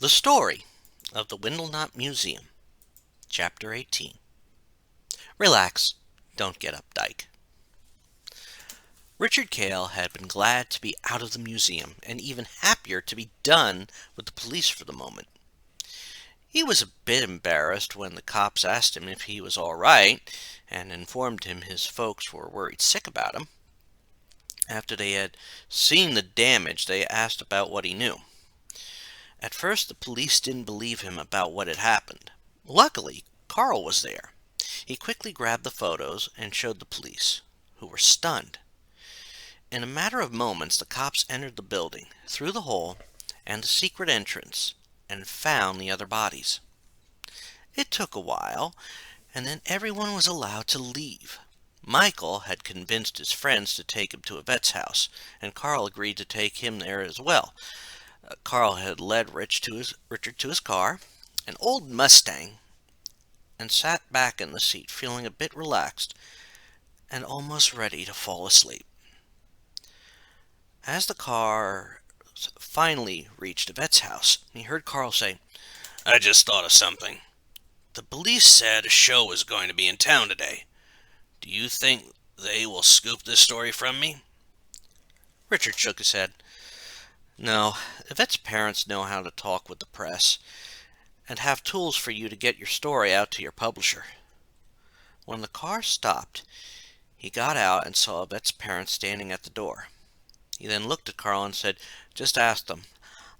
The Story of the Windlenot Museum, Chapter 18. Relax, don't get updike. Richard Cale had been glad to be out of the museum, and even happier to be done with the police for the moment. He was a bit embarrassed when the cops asked him if he was all right, and informed him his folks were worried sick about him. After they had seen the damage, they asked about what he knew. At first, the police didn't believe him about what had happened. Luckily, Carl was there. He quickly grabbed the photos and showed the police, who were stunned. In a matter of moments, the cops entered the building, through the hole and the secret entrance, and found the other bodies. It took a while, and then everyone was allowed to leave. Michael had convinced his friends to take him to a vet's house, and Carl agreed to take him there as well. Carl had led Richard to his car, an old Mustang, and sat back in the seat, feeling a bit relaxed and almost ready to fall asleep. As the car finally reached the vet's house, he heard Carl say, "I just thought of something. The police said a show is going to be in town today. Do you think they will scoop this story from me?" Richard shook his head. "No, Yvette's parents know how to talk with the press, and have tools for you to get your story out to your publisher." When the car stopped, he got out and saw Yvette's parents standing at the door. He then looked at Carl and said, "Just ask them.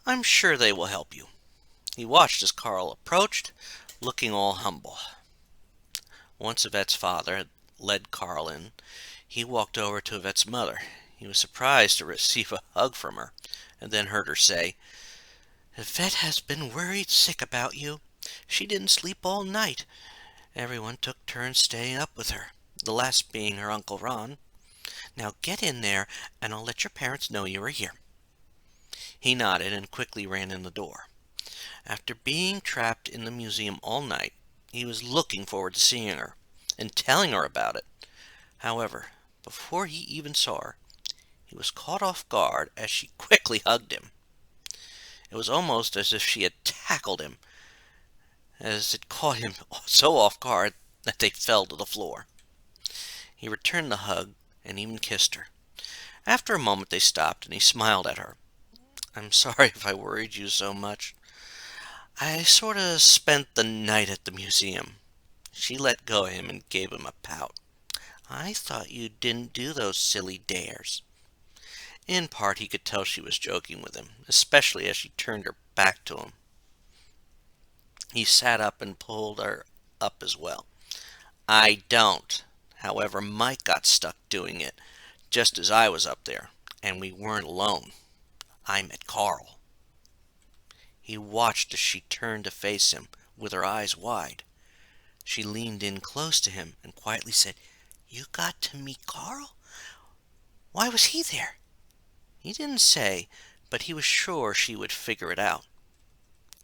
I'm sure they will help you." He watched as Carl approached, looking all humble. Once Yvette's father had led Carl in, he walked over to Yvette's mother. He was surprised to receive a hug from her, and then heard her say, "Yvette has been worried sick about you. She didn't sleep all night. Everyone took turns staying up with her, the last being her Uncle Ron. Now get in there, and I'll let your parents know you are here." He nodded and quickly ran in the door. After being trapped in the museum all night, he was looking forward to seeing her and telling her about it. However, before he even saw her, he was caught off guard as she quickly hugged him. It was almost as if she had tackled him, as it caught him so off guard that they fell to the floor. He returned the hug and even kissed her. After a moment they stopped, and he smiled at her. "I'm sorry if I worried you so much. I sort of spent the night at the museum." She let go of him and gave him a pout. "I thought you didn't do those silly dares." In part, he could tell she was joking with him, especially as she turned her back to him. He sat up and pulled her up as well. "I don't. However, Mike got stuck doing it, just as I was up there, and we weren't alone. I met Carl." He watched as she turned to face him, with her eyes wide. She leaned in close to him and quietly said, "You got to meet Carl? Why was he there?" He didn't say, but he was sure she would figure it out.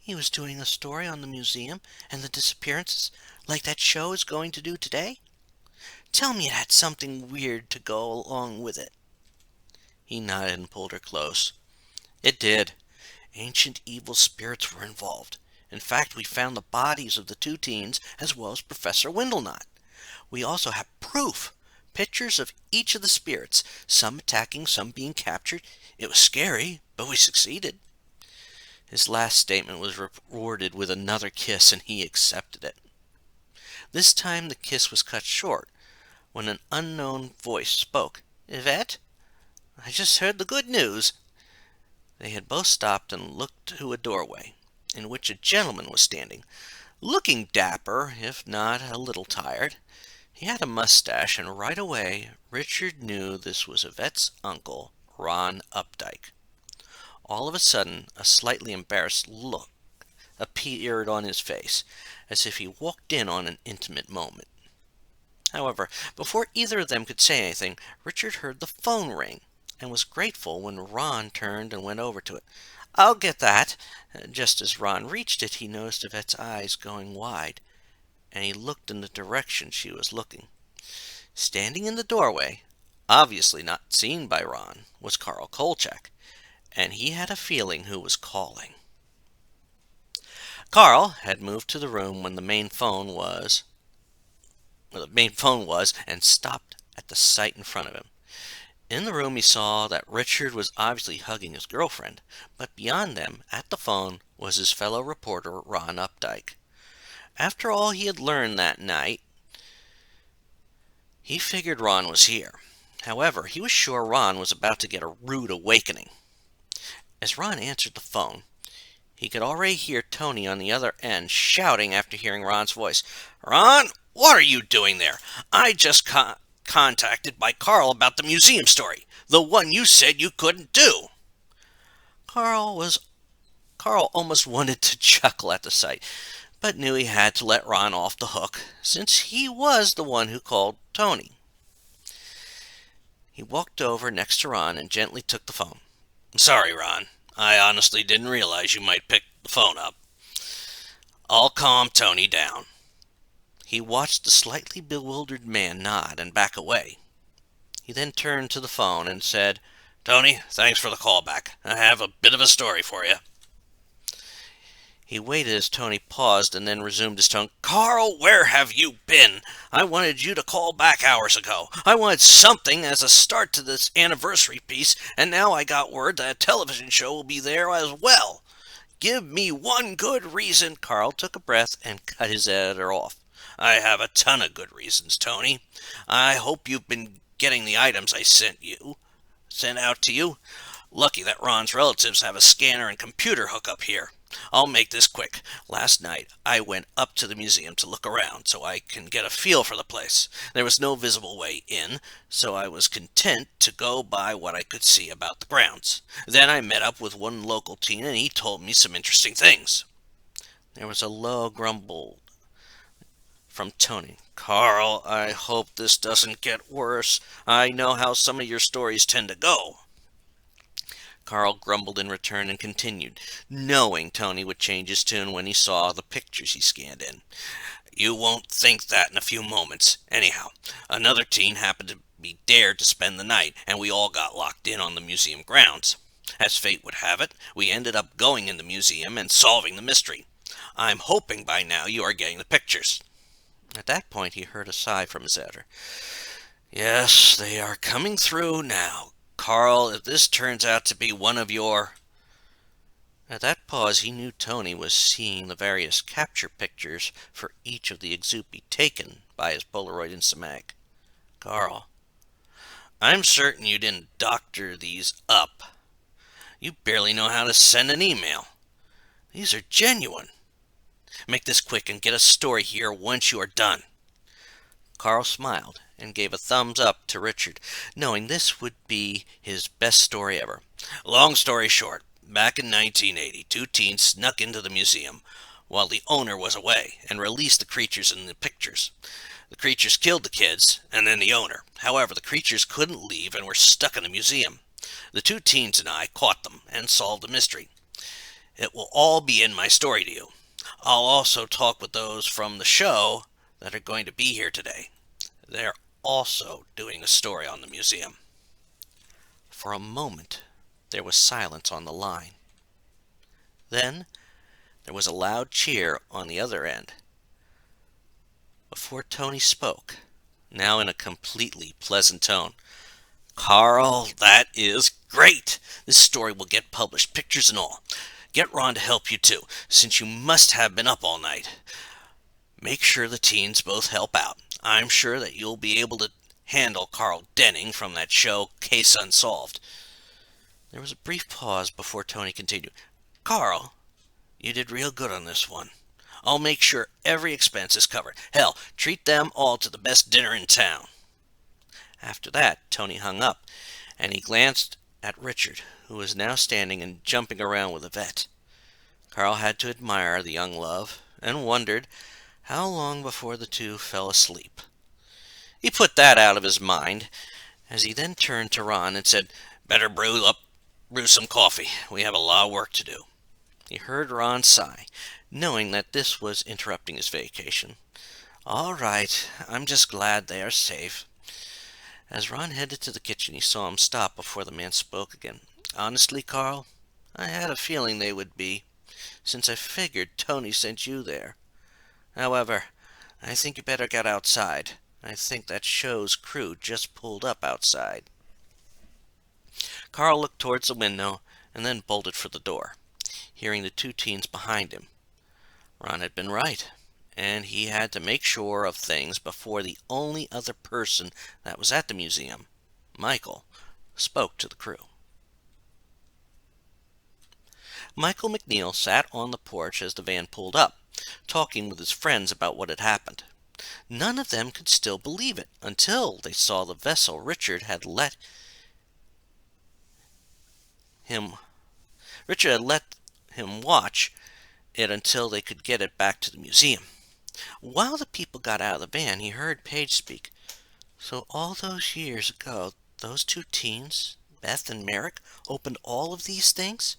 "He was doing a story on the museum and the disappearances, like that show is going to do today. Tell me it had something weird to go along with it." He nodded and pulled her close. "It did. Ancient evil spirits were involved. In fact, we found the bodies of the two teens as well as Professor Windlenot. We also have proof. Pictures of each of the spirits, some attacking, some being captured. It was scary, but we succeeded." His last statement was rewarded with another kiss, and he accepted it. This time the kiss was cut short, when an unknown voice spoke. "Yvette, I just heard the good news." They had both stopped and looked to a doorway, in which a gentleman was standing, looking dapper, if not a little tired. He had a mustache, and right away Richard knew this was Yvette's uncle, Ron Updike. All of a sudden, a slightly embarrassed look appeared on his face, as if he walked in on an intimate moment. However, before either of them could say anything, Richard heard the phone ring, and was grateful when Ron turned and went over to it. "I'll get that." Just as Ron reached it, he noticed Yvette's eyes going wide, and he looked in the direction she was looking. Standing in the doorway, obviously not seen by Ron, was Carl Kolchak, and he had a feeling who was calling. Carl had moved to the room when the main phone was, and stopped at the sight in front of him. In the room he saw that Richard was obviously hugging his girlfriend, but beyond them, at the phone, was his fellow reporter, Ron Updike. After all he had learned that night, he figured Ron was here. However, he was sure Ron was about to get a rude awakening. As Ron answered the phone, he could already hear Tony on the other end shouting after hearing Ron's voice. "Ron, what are you doing there? I just contacted by Carl about the museum story, the one you said you couldn't do." Carl almost wanted to chuckle at the sight, but knew he had to let Ron off the hook, since he was the one who called Tony. He walked over next to Ron and gently took the phone. "Sorry, Ron. I honestly didn't realize you might pick the phone up. I'll calm Tony down." He watched the slightly bewildered man nod and back away. He then turned to the phone and said, "Tony, thanks for the call back. I have a bit of a story for you." He waited as Tony paused and then resumed his tone. "Carl, where have you been? I wanted you to call back hours ago. I wanted something as a start to this anniversary piece, and now I got word that a television show will be there as well. Give me one good reason." Carl took a breath and cut his editor off. "I have a ton of good reasons, Tony. I hope you've been getting the items I sent out to you. Lucky that Ron's relatives have a scanner and computer hookup here. I'll make this quick. Last night, I went up to the museum to look around so I can get a feel for the place. There was no visible way in, so I was content to go by what I could see about the grounds. Then I met up with one local teen, and he told me some interesting things." There was a low grumble from Tony. "Carl, I hope this doesn't get worse. I know how some of your stories tend to go." Carl grumbled in return and continued, knowing Tony would change his tune when he saw the pictures he scanned in. "You won't think that in a few moments. Anyhow, another teen happened to be dared to spend the night, and we all got locked in on the museum grounds. As fate would have it, we ended up going in the museum and solving the mystery. I'm hoping by now you are getting the pictures." At that point he heard a sigh from his editor. "Yes, they are coming through now. Carl, if this turns out to be one of your—" At that pause he knew Tony was seeing the various capture pictures for each of the exupi taken by his Polaroid Instamatic. "Carl, I'm certain you didn't doctor these up. You barely know how to send an email. These are genuine. Make this quick and get a story here once you are done." Carl smiled and gave a thumbs up to Richard, knowing this would be his best story ever. "Long story short, back in 1980, two teens snuck into the museum while the owner was away and released the creatures in the pictures. The creatures killed the kids and then the owner. However, the creatures couldn't leave and were stuck in the museum. The two teens and I caught them and solved the mystery. It will all be in my story to you. I'll also talk with those from the show that are going to be here today. They're also doing a story on the museum." For a moment, there was silence on the line. Then, there was a loud cheer on the other end. Before Tony spoke, now in a completely pleasant tone, "Carl, that is great! This story will get published, pictures and all. Get Ron to help you too, since you must have been up all night. Make sure the teens both help out. I'm sure that you'll be able to handle Carl Denning from that show, Case Unsolved." There was a brief pause before Tony continued. "Carl, you did real good on this one. I'll make sure every expense is covered. Hell, treat them all to the best dinner in town." After that, Tony hung up, and he glanced at Richard, who was now standing and jumping around with Yvette. Carl had to admire the young love, and wondered how long before the two fell asleep. He put that out of his mind, as he then turned to Ron and said, "Better brew some coffee. We have a lot of work to do." He heard Ron sigh, knowing that this was interrupting his vacation. "All right, I'm just glad they are safe." As Ron headed to the kitchen, he saw him stop before the man spoke again. "Honestly, Carl, I had a feeling they would be. since I figured Tony sent you there. However, I think you better get outside. I think that show's crew just pulled up outside." Carl looked towards the window and then bolted for the door, hearing the two teens behind him. Ron had been right, and he had to make sure of things before the only other person that was at the museum, Michael, spoke to the crew. Michael McNeil sat on the porch as the van pulled up, talking with his friends about what had happened. None of them could still believe it until they saw the vessel Richard had let him watch it until they could get it back to the museum. While the people got out of the van, he heard Paige speak. "So all those years ago, those two teens, Beth and Merrick, opened all of these things?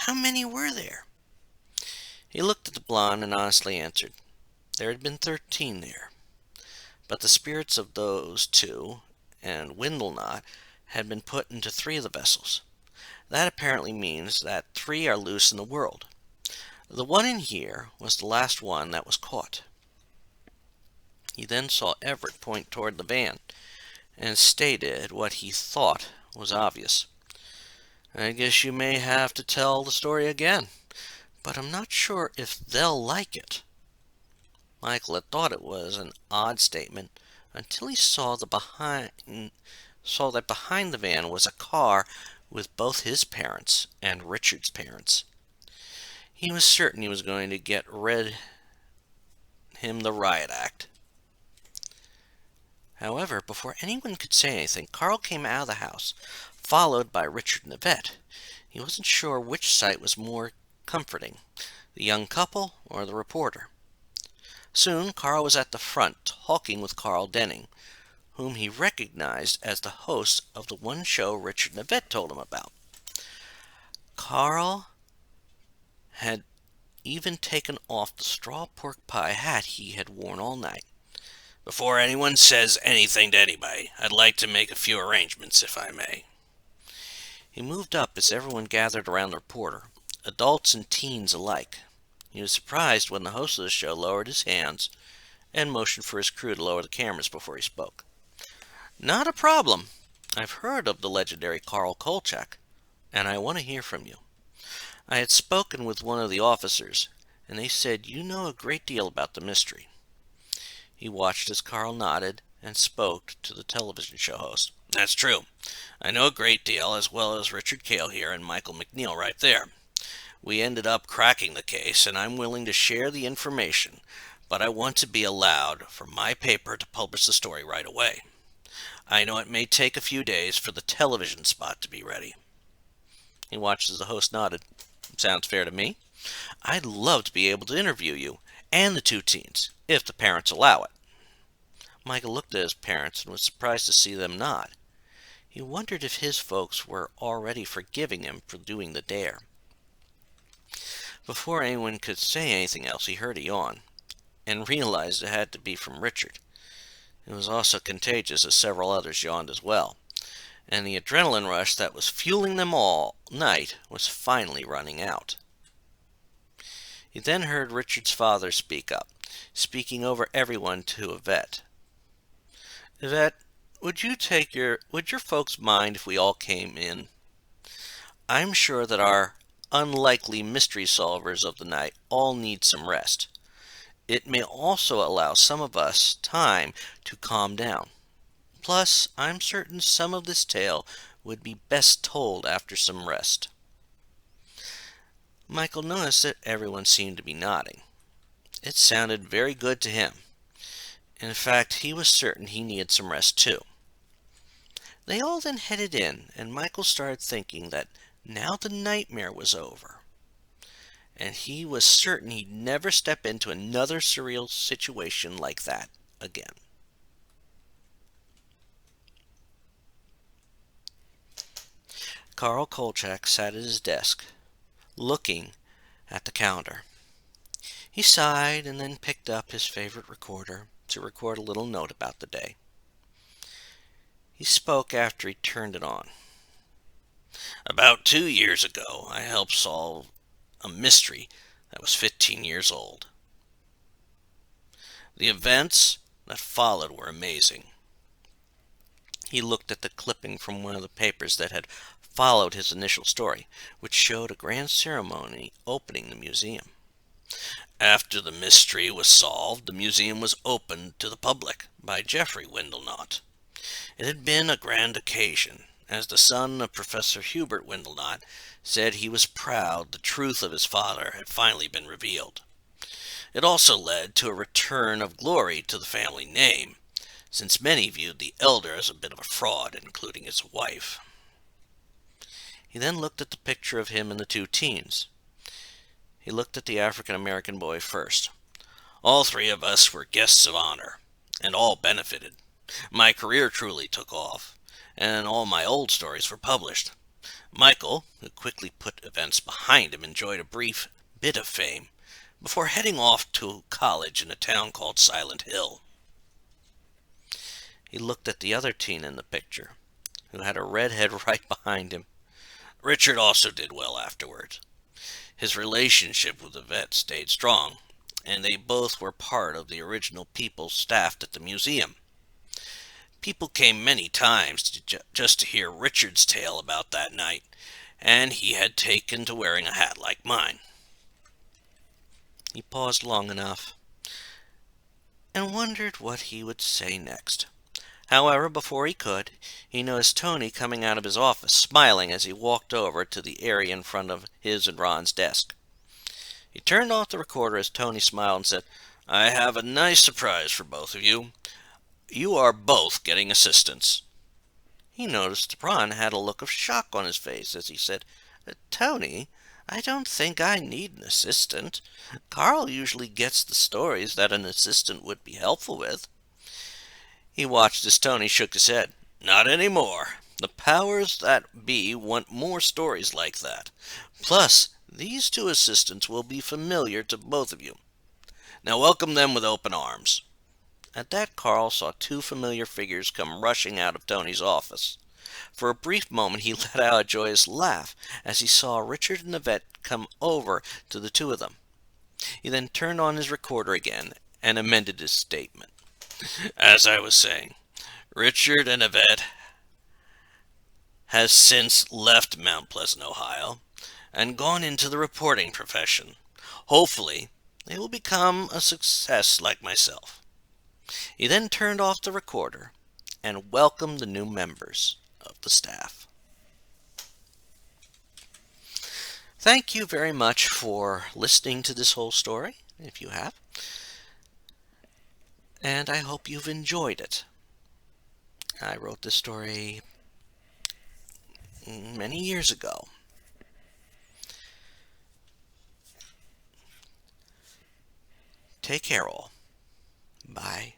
How many were there?" He looked at the blonde and honestly answered. There had been 13 there. But the spirits of those two and Windlenot had been put into 3 of the vessels. That apparently means that 3 are loose in the world. The one in here was the last one that was caught. He then saw Everett point toward the van and stated what he thought was obvious. "I guess you may have to tell the story again, but I'm not sure if they'll like it." Michael had thought it was an odd statement until he saw that behind the van was a car with both his parents and Richard's parents. He was certain he was going to get read him the riot act. However, before anyone could say anything, Carl came out of the house, followed by Richard and Yvette. He wasn't sure which sight was more comforting, the young couple or the reporter. Soon, Carl was at the front, talking with Carl Denning, whom he recognized as the host of the one show Richard and Yvette told him about. Carl had even taken off the straw pork pie hat he had worn all night. "Before anyone says anything to anybody, I'd like to make a few arrangements, if I may." He moved up as everyone gathered around the reporter, adults and teens alike. He was surprised when the host of the show lowered his hands and motioned for his crew to lower the cameras before he spoke. "Not a problem. I've heard of the legendary Carl Kolchak, and I want to hear from you. I had spoken with one of the officers, and they said you know a great deal about the mystery." He watched as Carl nodded and spoke to the television show host. "That's true. I know a great deal, as well as Richard Cale here and Michael McNeil right there. We ended up cracking the case, and I'm willing to share the information, but I want to be allowed for my paper to publish the story right away. I know it may take a few days for the television spot to be ready." He watched as the host nodded. "Sounds fair to me. I'd love to be able to interview you and the two teens, if the parents allow it." Michael looked at his parents and was surprised to see them nod. He wondered if his folks were already forgiving him for doing the dare. Before anyone could say anything else, he heard a yawn, and realized it had to be from Richard. It was also contagious, as several others yawned as well, and the adrenaline rush that was fueling them all night was finally running out. He then heard Richard's father speak up, speaking over everyone to Yvette. "Yvette, would your folks mind if we all came in? I'm sure that our unlikely mystery solvers of the night all need some rest. It may also allow some of us time to calm down. Plus, I'm certain some of this tale would be best told after some rest." Michael noticed that everyone seemed to be nodding. It sounded very good to him. In fact, he was certain he needed some rest too. They all then headed in, and Michael started thinking that now the nightmare was over, and he was certain he'd never step into another surreal situation like that again. Carl Kolchak sat at his desk, looking at the calendar. He sighed and then picked up his favorite recorder to record a little note about the day. He spoke after he turned it on. "About 2 years ago, I helped solve a mystery that was 15 years old. The events that followed were amazing. He looked at the clipping from one of the papers that had followed his initial story, which showed a grand ceremony opening the museum. After the mystery was solved, the museum was opened to the public by Jeffrey Windlenot. It had been a grand occasion, as the son of Professor Hubert Windlenot said he was proud the truth of his father had finally been revealed. It also led to a return of glory to the family name, since many viewed the elder as a bit of a fraud, including his wife. He then looked at the picture of him and the two teens. He looked at the African-American boy first. All three of us were guests of honor, and all benefited. My career truly took off, and all my old stories were published. Michael, who quickly put events behind him, enjoyed a brief bit of fame before heading off to college in a town called Silent Hill. He looked at the other teen in the picture, who had a redhead right behind him. Richard also did well afterwards. His relationship with the vet stayed strong, and they both were part of the original people staffed at the museum. People came many times just to hear Richard's tale about that night, and he had taken to wearing a hat like mine. He paused long enough and wondered what he would say next. However, before he could, he noticed Tony coming out of his office, smiling as he walked over to the area in front of his and Ron's desk. He turned off the recorder as Tony smiled and said, "I have a nice surprise for both of you. You are both getting assistants." He noticed Ron had a look of shock on his face as he said, "Tony, I don't think I need an assistant. Carl usually gets the stories that an assistant would be helpful with." He watched as Tony shook his head. "Not anymore. The powers that be want more stories like that. Plus, these two assistants will be familiar to both of you. Now welcome them with open arms." At that, Carl saw two familiar figures come rushing out of Tony's office. For a brief moment he let out a joyous laugh as he saw Richard and the vet come over to the two of them. He then turned on his recorder again and amended his statement. "As I was saying, Richard and Yvette has since left Mount Pleasant, Ohio, and gone into the reporting profession. Hopefully, they will become a success like myself." He then turned off the recorder and welcomed the new members of the staff. Thank you very much for listening to this whole story, if you have. And I hope you've enjoyed it. I wrote this story many years ago. Take care all. Bye.